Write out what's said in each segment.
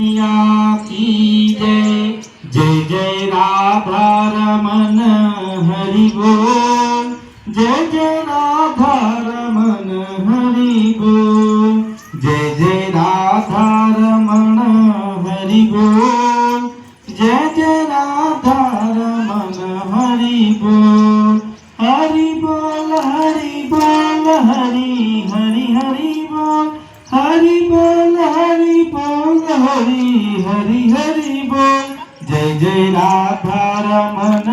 मैया की जय। जय जय राधा रमन हरि बोल। जय जय राधा रमन हरि बोल। जय जय राधा रमन हरि बोल। जय जय राधा रमन हरि बोल। हरि बोल हरि बोल हरि हरि हरि बोल। हरि बोल हरि बोल हरि हरि हरि बोल। जय जय राधा रमन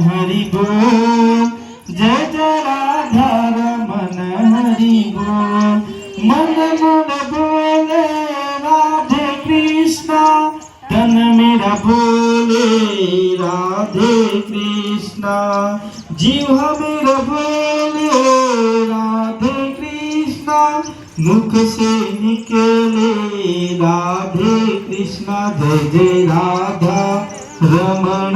हरि बोल। जय जय राधा रमन हरि बोल। मन मन बोले राधे कृष्णा। तन मेरा बोले राधे कृष्णा। जीव मेरा बोले राधे कृष्णा। मुख से निकले राधे कृष्णा। जय जय राधा रमन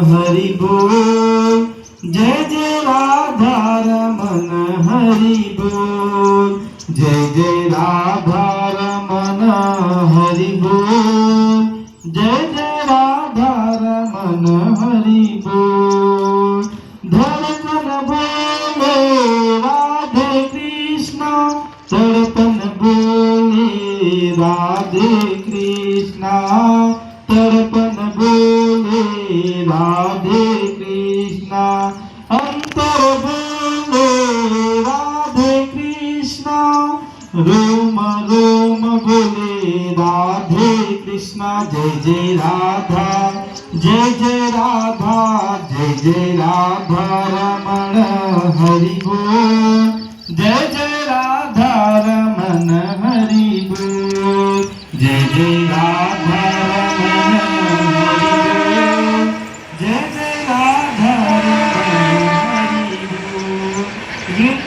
हरि बोल। जय जय राधा रमन हरि बोल। जय जय राधा रमन हरि बोल। जय जय राधा रमन हरि बोल। धड़कन बोले राधे कृष्णा। तड़पन बोले राधे कृष्णा। तड़पन बोले राधे कृष्णा। अंतर बोले राधे कृष्णा। रोम रोम बोले राधे कृष्णा। जय जय राधा जय जय राधा। जय जय राधा रमण हरि बोल। जय जय राधा रमन हरि बोल। जय जय राधा रमन हरि बोल। जय जय राधा रमन हरि बोल।